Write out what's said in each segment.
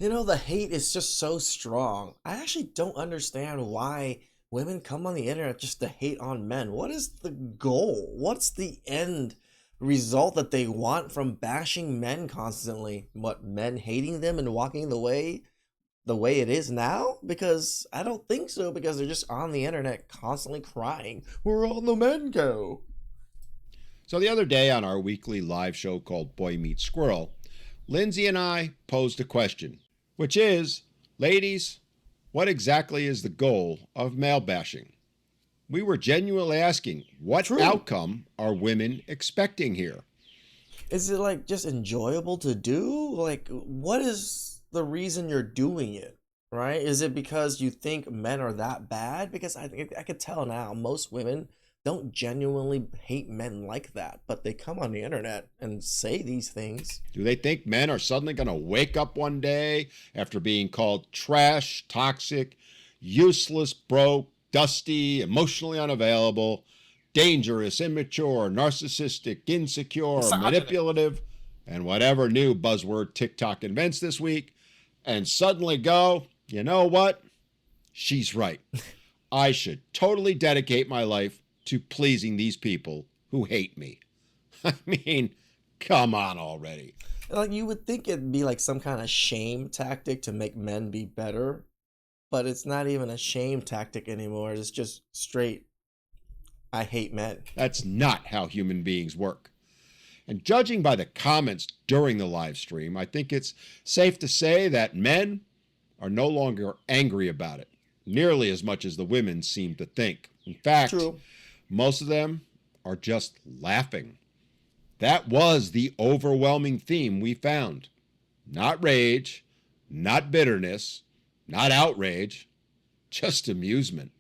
The hate is just so strong. I actually don't understand why women come on the internet just to hate on men. What is the goal? What's the end result that they want from bashing men constantly? What, men hating them and walking the way it is now? Because I don't think so, because they're just on the internet constantly crying, "Where all the men go?" So the other day on our weekly live show called Boy Meets Squirrel, Lindsay and I posed a question, which is, ladies, what exactly is the goal of male bashing? We were genuinely asking, what True. outcome are women expecting here? Is it like just enjoyable to do? Like, what is the reason you're doing it? Right? Is it because you think men are that bad? Because I could tell now most women don't genuinely hate men like that, but they come on the internet and say these things. Do they think men are suddenly going to wake up one day after being called trash, toxic, useless, broke, dusty, emotionally unavailable, dangerous, immature, narcissistic, insecure, Misogyny. manipulative, and whatever new buzzword TikTok invents this week, and suddenly go, you know what? She's right. I should totally dedicate my life to pleasing these people who hate me. I mean, come on already. Like, you would think it'd be like some kind of shame tactic to make men be better, but it's not even a shame tactic anymore. It's just straight, I hate men. That's not how human beings work. And judging by the comments during the live stream, I think it's safe to say that men are no longer angry about it, nearly as much as the women seem to think. In fact, True. most of them are just laughing. That was the overwhelming theme we found. Not rage, not bitterness, not outrage, just amusement.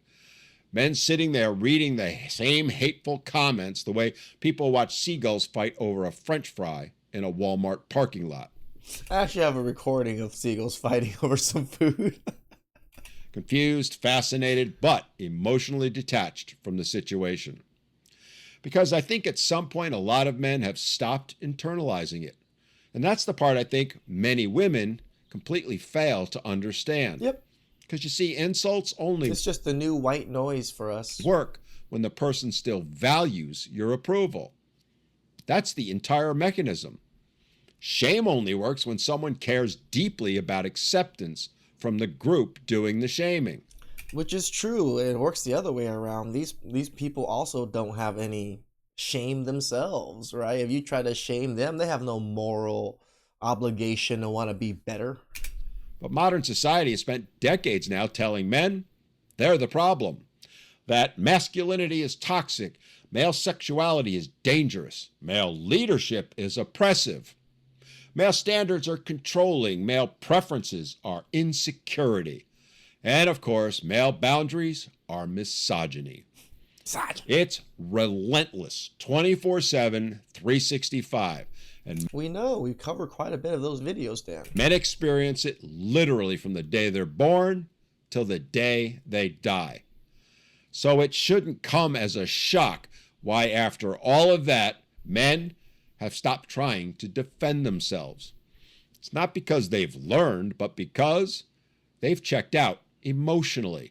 Men sitting there reading the same hateful comments the way people watch seagulls fight over a French fry in a Walmart parking lot. I actually have a recording of seagulls fighting over some food. Confused, fascinated, but emotionally detached from the situation. Because I think at some point a lot of men have stopped internalizing it. And that's the part I think many women completely fail to understand. Yep. Because you see, insults only It's just the new white noise for us. work when the person still values your approval. That's the entire mechanism. Shame only works when someone cares deeply about acceptance from the group doing the shaming. Which is true. It works the other way around. These people also don't have any shame themselves, right? If you try to shame them, they have no moral obligation to want to be better. But modern society has spent decades now telling men they're the problem, that masculinity is toxic, male sexuality is dangerous, male leadership is oppressive, male standards are controlling, male preferences are insecurity, and of course, male boundaries are misogyny. It's relentless, 24/7, 365. And We know. We cover quite a bit of those videos, Dan. men experience it literally from the day they're born till the day they die. So it shouldn't come as a shock why, after all of that, men have stopped trying to defend themselves. It's not because they've learned, but because they've checked out emotionally.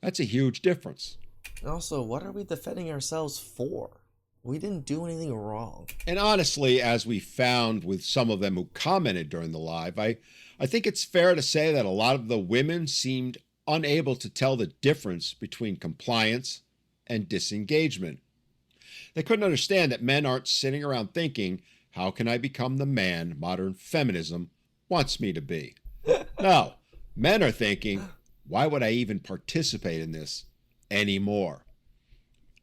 That's a huge difference. And also, what are we defending ourselves for? We didn't do anything wrong. And honestly, as we found with some of them who commented during the live, I think it's fair to say that a lot of the women seemed unable to tell the difference between compliance and disengagement. They couldn't understand that men aren't sitting around thinking, how can I become the man modern feminism wants me to be? No, men are thinking, why would I even participate in this anymore?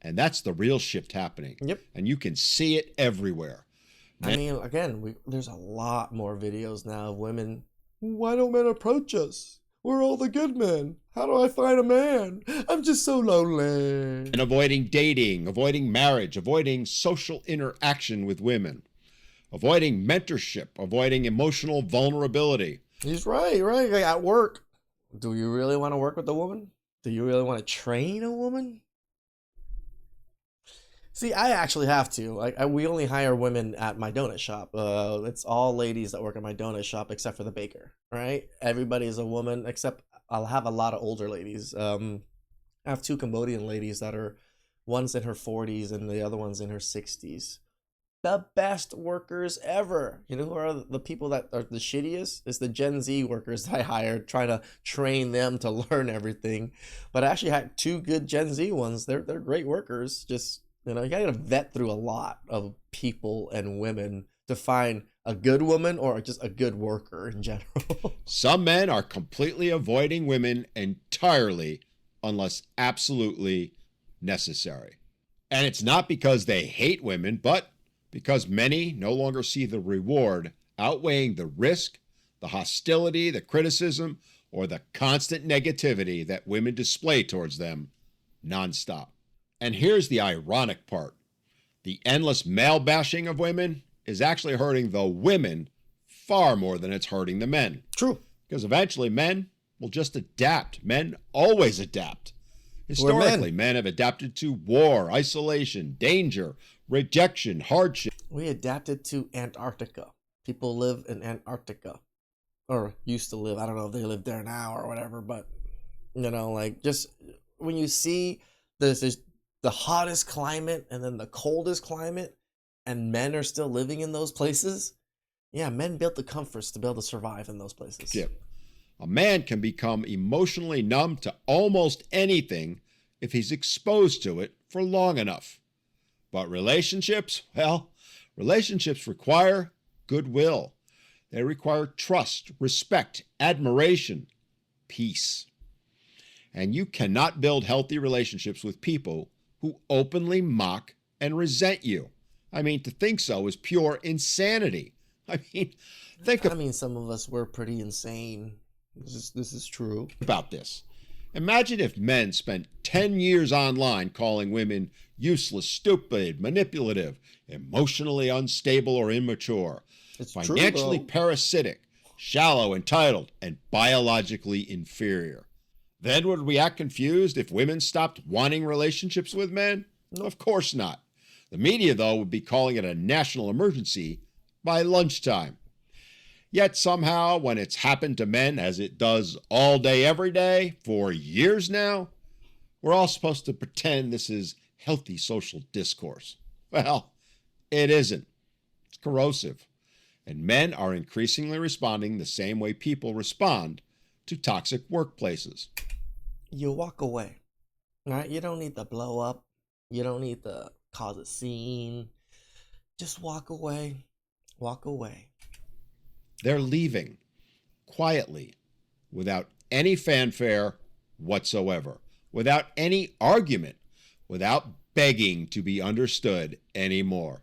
And that's the real shift happening. Yep. And you can see it everywhere. I mean, again, there's a lot more videos now of women. Why don't men approach us? We're all the good men. How do I find a man? I'm just so lonely. And avoiding dating, avoiding marriage, avoiding social interaction with women, avoiding mentorship, avoiding emotional vulnerability. He's right. Like, at work, do you really want to work with a woman? Do you really want to train a woman? See, I actually have to. We only hire women at my donut shop. It's all ladies that work at my donut shop except for the baker, right? Everybody is a woman except I'll have a lot of older ladies. I have two Cambodian ladies that are one's in her 40s and the other one's in her 60s. The best workers ever. You know who are the people that are the shittiest? It's the Gen Z workers that I hired, trying to train them to learn everything. But I actually had two good Gen Z ones. They're great workers. Just you gotta vet through a lot of people and women to find a good woman or just a good worker in general. Some men are completely avoiding women entirely unless absolutely necessary. And it's not because they hate women, but because many no longer see the reward outweighing the risk, the hostility, the criticism, or the constant negativity that women display towards them nonstop. And here's the ironic part. The endless male bashing of women is actually hurting the women far more than it's hurting the men. True. Because eventually men will just adapt. Men always adapt. Historically, men have adapted to war, isolation, danger, rejection, hardship. We adapted to Antarctica. People live in Antarctica. Or used to live. I don't know if they live there now or whatever, but just when you see this the hottest climate and then the coldest climate and men are still living in those places, yeah, men built the comforts to be able to survive in those places. Yeah. A man can become emotionally numb to almost anything if he's exposed to it for long enough. But relationships, well, relationships require goodwill. They require trust, respect, admiration, peace. And you cannot build healthy relationships with people who openly mock and resent you. I mean, to think so is pure insanity. Some of us were pretty insane. This is true. About this. Imagine if men spent 10 years online calling women useless, stupid, manipulative, emotionally unstable or immature, financially parasitic, shallow, entitled, and biologically inferior. Then would we act confused if women stopped wanting relationships with men? No. Of course not. The media, though, would be calling it a national emergency by lunchtime. Yet somehow, when it's happened to men, as it does all day, every day, for years now, we're all supposed to pretend this is healthy social discourse. Well, it isn't. It's corrosive. And men are increasingly responding the same way people respond to toxic workplaces. You walk away. Right? You don't need to blow up. You don't need to cause a scene. Just walk away. Walk away. They're leaving quietly, without any fanfare whatsoever, without any argument, without begging to be understood anymore.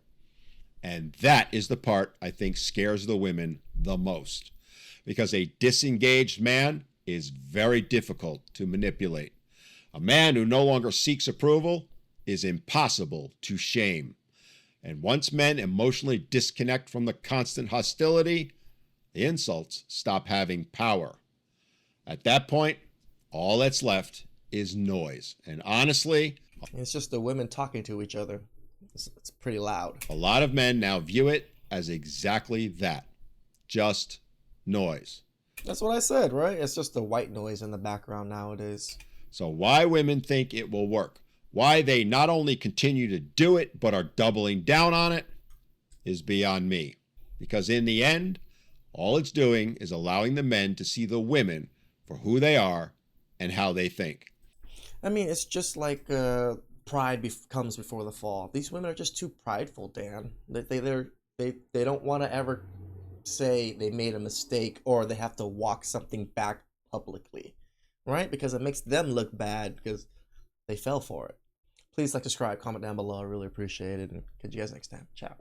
And that is the part I think scares the women the most, because a disengaged man is very difficult to manipulate. A man who no longer seeks approval is impossible to shame. And once men emotionally disconnect from the constant hostility, the insults stop having power. At that point, all that's left is noise. And honestly, it's just the women talking to each other. It's pretty loud. A lot of men now view it as exactly that. Just noise. That's what I said, right? It's just the white noise in the background nowadays. So why women think it will work, why they not only continue to do it, but are doubling down on it, is beyond me. Because in the end, all it's doing is allowing the men to see the women for who they are and how they think. I mean, it's just like pride comes before the fall. These women are just too prideful, Dan. They don't want to ever say they made a mistake or they have to walk something back publicly, right? Because it makes them look bad because they fell for it. Please like, subscribe, comment down below. I really appreciate it. And catch you guys next time. Ciao.